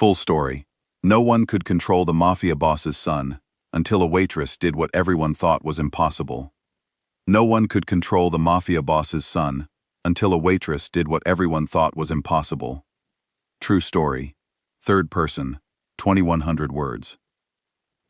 Full story. No one could control the mafia boss's son until a waitress did what everyone thought was impossible. No one could control the mafia boss's son until a waitress did what everyone thought was impossible. True story. Third person, 2100 words.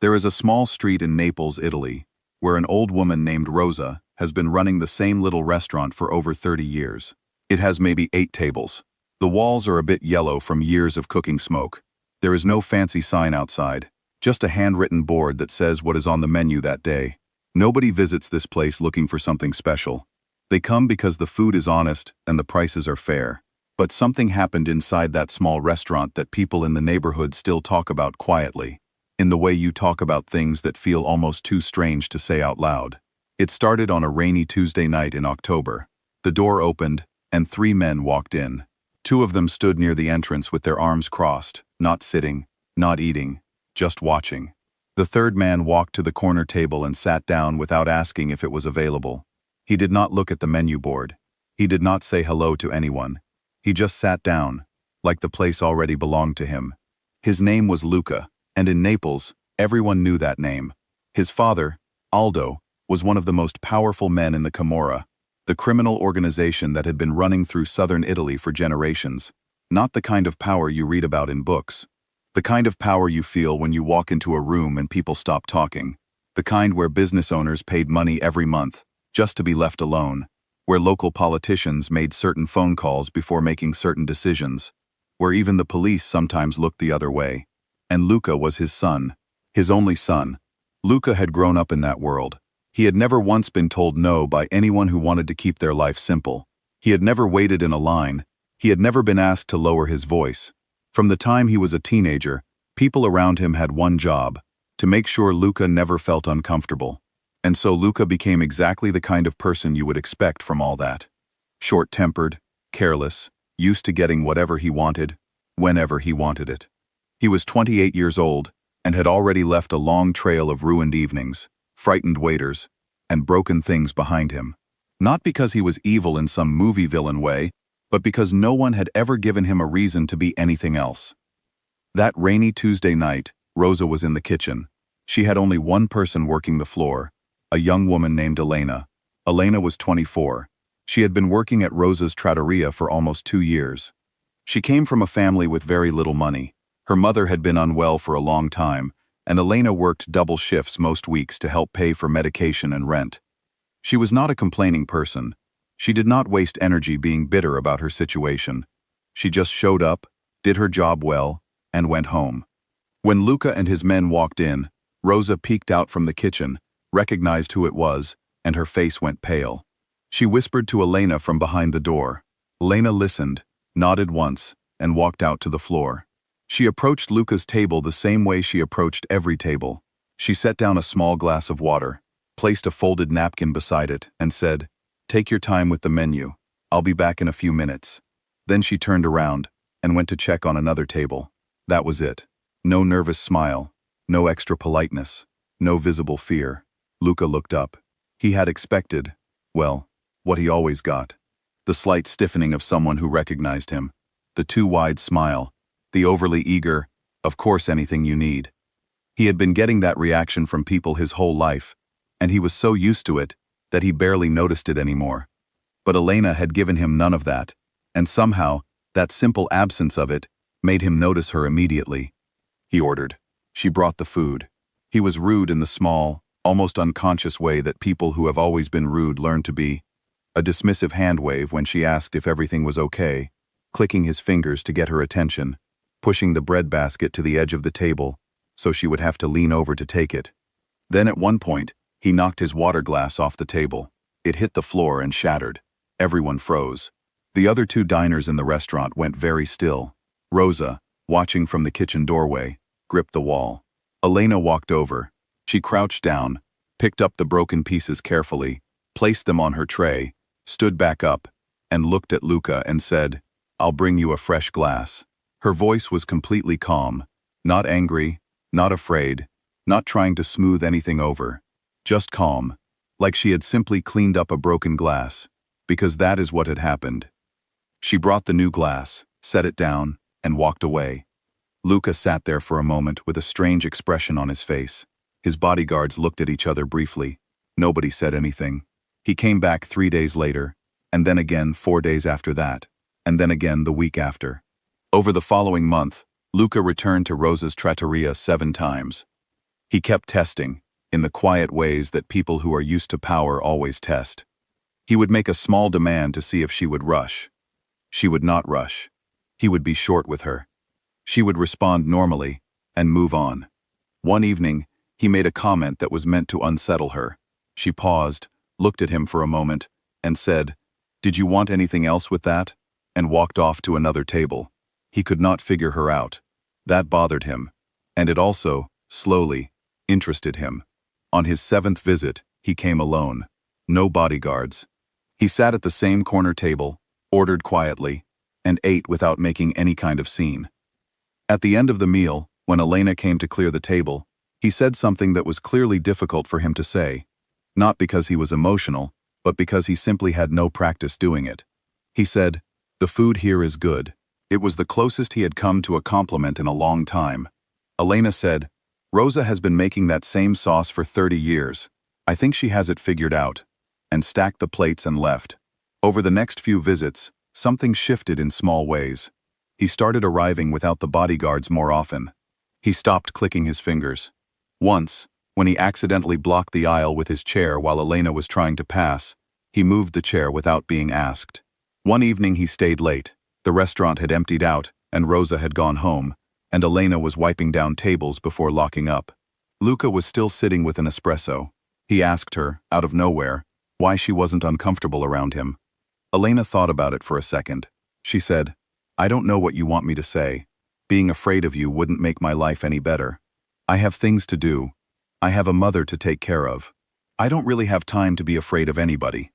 There is a small street in Naples, Italy, where an old woman named Rosa has been running the same little restaurant for over 30 years. It has maybe 8 tables. The walls are a bit yellow from years of cooking smoke. There is no fancy sign outside, just a handwritten board that says what is on the menu that day. Nobody visits this place looking for something special. They come because the food is honest and the prices are fair. But something happened inside that small restaurant that people in the neighborhood still talk about quietly, in the way you talk about things that feel almost too strange to say out loud. It started on a rainy Tuesday night in October. The door opened, and 3 men walked in. 2 of them stood near the entrance with their arms crossed, not sitting, not eating, just watching. The 3rd man walked to the corner table and sat down without asking if it was available. He did not look at the menu board. He did not say hello to anyone. He just sat down, like the place already belonged to him. His name was Luca, and in Naples, everyone knew that name. His father, Aldo, was one of the most powerful men in the Camorra, the criminal organization that had been running through southern Italy for generations. Not the kind of power you read about in books. The kind of power you feel when you walk into a room and people stop talking. The kind where business owners paid money every month, just to be left alone. Where local politicians made certain phone calls before making certain decisions. Where even the police sometimes looked the other way. And Luca was his son. His only son. Luca had grown up in that world. He had never once been told no by anyone who wanted to keep their life simple. He had never waited in a line. He had never been asked to lower his voice. From the time he was a teenager, people around him had one job: to make sure Luca never felt uncomfortable. And so Luca became exactly the kind of person you would expect from all that. Short-tempered, careless, used to getting whatever he wanted, whenever he wanted it. He was 28 years old and had already left a long trail of ruined evenings, frightened waiters, and broken things behind him. Not because he was evil in some movie villain way, but because no one had ever given him a reason to be anything else. That rainy Tuesday night, Rosa was in the kitchen. She had only one person working the floor, a young woman named Elena. Elena was 24. She had been working at Rosa's trattoria for almost 2 years. She came from a family with very little money. Her mother had been unwell for a long time, and Elena worked double shifts most weeks to help pay for medication and rent. She was not a complaining person. She did not waste energy being bitter about her situation. She just showed up, did her job well, and went home. When Luca and his men walked in, Rosa peeked out from the kitchen, recognized who it was, and her face went pale. She whispered to Elena from behind the door. Elena listened, nodded once, and walked out to the floor. She approached Luca's table the same way she approached every table. She set down a small glass of water, placed a folded napkin beside it, and said, "Take your time with the menu. I'll be back in a few minutes." Then she turned around and went to check on another table. That was it. No nervous smile, no extra politeness, no visible fear. Luca looked up. He had expected, well, what he always got. The slight stiffening of someone who recognized him. The too wide smile. The overly eager, "Of course, anything you need." He had been getting that reaction from people his whole life, and he was so used to it that he barely noticed it anymore. But Elena had given him none of that, and somehow, that simple absence of it made him notice her immediately. He ordered. She brought the food. He was rude in the small, almost unconscious way that people who have always been rude learn to be. A dismissive hand wave when she asked if everything was okay, clicking his fingers to get her attention, pushing the bread basket to the edge of the table so she would have to lean over to take it. Then at one point, he knocked his water glass off the table. It hit the floor and shattered. Everyone froze. The other 2 diners in the restaurant went very still. Rosa, watching from the kitchen doorway, gripped the wall. Elena walked over. She crouched down, picked up the broken pieces carefully, placed them on her tray, stood back up, and looked at Luca and said, "I'll bring you a fresh glass." Her voice was completely calm, not angry, not afraid, not trying to smooth anything over. Just calm, like she had simply cleaned up a broken glass, because that is what had happened. She brought the new glass, set it down, and walked away. Luca sat there for a moment with a strange expression on his face. His bodyguards looked at each other briefly. Nobody said anything. He came back 3 days later, and then again 4 days after that, and then again the week after. Over the following month, Luca returned to Rosa's trattoria 7 times. He kept testing, in the quiet ways that people who are used to power always test. He would make a small demand to see if she would rush. She would not rush. He would be short with her. She would respond normally, and move on. One evening, he made a comment that was meant to unsettle her. She paused, looked at him for a moment, and said, "Did you want anything else with that?" and walked off to another table. He could not figure her out. That bothered him. And it also, slowly, interested him. On his 7th visit, he came alone. No bodyguards. He sat at the same corner table, ordered quietly, and ate without making any kind of scene. At the end of the meal, when Elena came to clear the table, he said something that was clearly difficult for him to say. Not because he was emotional, but because he simply had no practice doing it. He said, "The food here is good." It was the closest he had come to a compliment in a long time. Elena said, "Rosa has been making that same sauce for 30 years. I think she has it figured out," and stacked the plates and left. Over the next few visits, something shifted in small ways. He started arriving without the bodyguards more often. He stopped clicking his fingers. Once, when he accidentally blocked the aisle with his chair while Elena was trying to pass, he moved the chair without being asked. One evening he stayed late. The restaurant had emptied out, and Rosa had gone home, and Elena was wiping down tables before locking up. Luca was still sitting with an espresso. He asked her, out of nowhere, why she wasn't uncomfortable around him. Elena thought about it for a second. She said, "I don't know what you want me to say. Being afraid of you wouldn't make my life any better. I have things to do. I have a mother to take care of. I don't really have time to be afraid of anybody."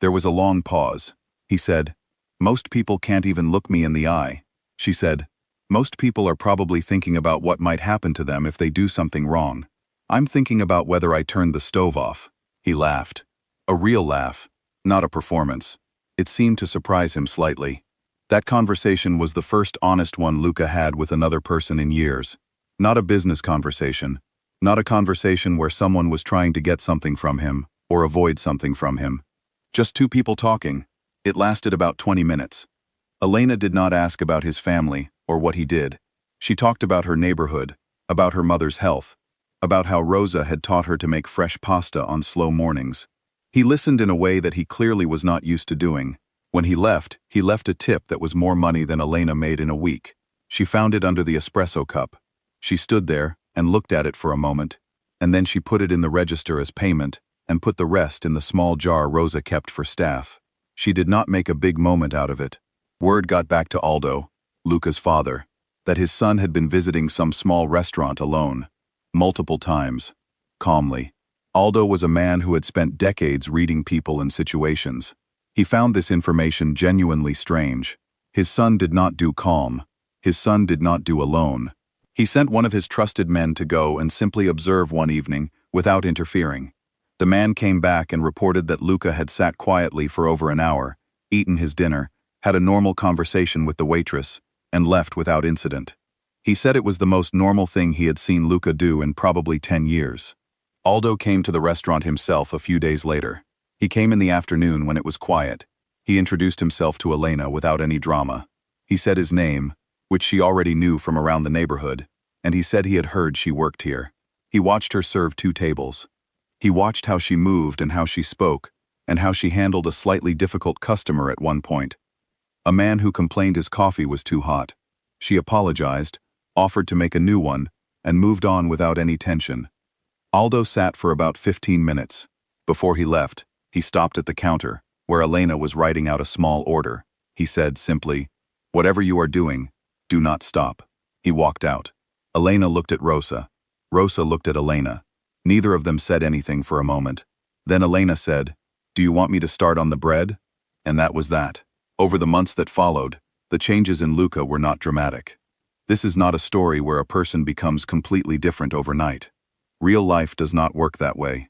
There was a long pause. He said, "Most people can't even look me in the eye." She said, "Most people are probably thinking about what might happen to them if they do something wrong. I'm thinking about whether I turned the stove off." He laughed. A real laugh, not a performance. It seemed to surprise him slightly. That conversation was the first honest one Luca had with another person in years. Not a business conversation. Not a conversation where someone was trying to get something from him, or avoid something from him. Just two people talking. It lasted about 20 minutes. Elena did not ask about his family, or what he did. She talked about her neighborhood, about her mother's health, about how Rosa had taught her to make fresh pasta on slow mornings. He listened in a way that he clearly was not used to doing. When he left a tip that was more money than Elena made in a week. She found it under the espresso cup. She stood there and looked at it for a moment, and then she put it in the register as payment and put the rest in the small jar Rosa kept for staff. She did not make a big moment out of it. Word got back to Aldo, Luca's father, that his son had been visiting some small restaurant alone, multiple times, calmly. Aldo was a man who had spent decades reading people and situations. He found this information genuinely strange. His son did not do calm. His son did not do alone. He sent one of his trusted men to go and simply observe one evening, without interfering. The man came back and reported that Luca had sat quietly for over an hour, eaten his dinner, had a normal conversation with the waitress, and left without incident. He said it was the most normal thing he had seen Luca do in probably 10 years. Aldo came to the restaurant himself a few days later. He came in the afternoon when it was quiet. He introduced himself to Elena without any drama. He said his name, which she already knew from around the neighborhood, and he said he had heard she worked here. He watched her serve 2 tables. He watched how she moved and how she spoke, and how she handled a slightly difficult customer at one point. A man who complained his coffee was too hot. She apologized, offered to make a new one, and moved on without any tension. Aldo sat for about 15 minutes. Before he left, he stopped at the counter, where Elena was writing out a small order. He said simply, "Whatever you are doing, do not stop." He walked out. Elena looked at Rosa. Rosa looked at Elena. Neither of them said anything for a moment. Then Elena said, "Do you want me to start on the bread?" And that was that. Over the months that followed, the changes in Luca were not dramatic. This is not a story where a person becomes completely different overnight. Real life does not work that way.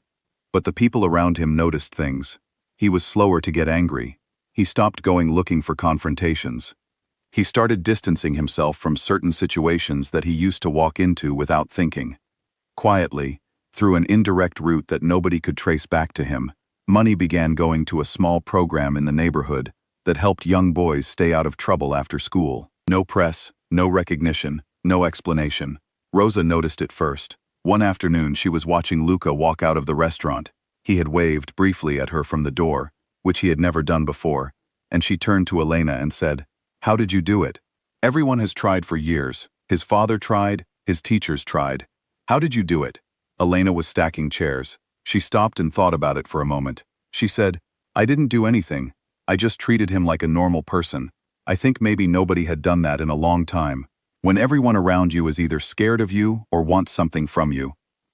But the people around him noticed things. He was slower to get angry. He stopped going looking for confrontations. He started distancing himself from certain situations that he used to walk into without thinking. Quietly, through an indirect route that nobody could trace back to him, money began going to a small program in the neighborhood that helped young boys stay out of trouble after school. No press, no recognition, no explanation. Rosa noticed it first. One afternoon she was watching Luca walk out of the restaurant. He had waved briefly at her from the door, which he had never done before, and she turned to Elena and said, "How did you do it? Everyone has tried for years. His father tried, his teachers tried. How did you do it?" Elena was stacking chairs. She stopped and thought about it for a moment. She said, "I didn't do anything. I just treated him like a normal person. I think maybe nobody had done that in a long time. When everyone around you is either scared of you or wants something from you,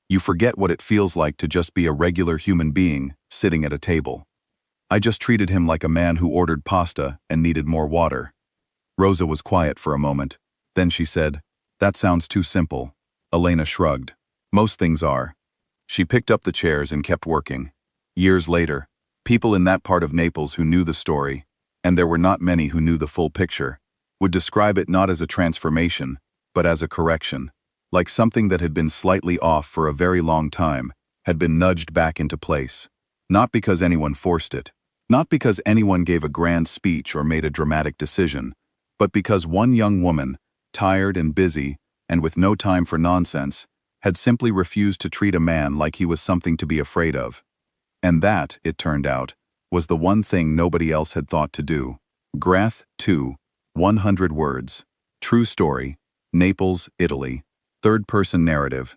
you forget what it feels like to just be a regular human being sitting at a table. I just treated him like a man who ordered pasta and needed more water." Rosa was quiet for a moment. Then she said, "That sounds too simple." Elena shrugged. "Most things are." She picked up the chairs and kept working. Years later, people in that part of Naples who knew the story, and there were not many who knew the full picture, would describe it not as a transformation, but as a correction, like something that had been slightly off for a very long time, had been nudged back into place. Not because anyone forced it, not because anyone gave a grand speech or made a dramatic decision, but because one young woman, tired and busy, and with no time for nonsense, had simply refused to treat a man like he was something to be afraid of. And that, it turned out, was the one thing nobody else had thought to do. Grath 2, 100 words. True story. Naples, Italy. Third-person narrative.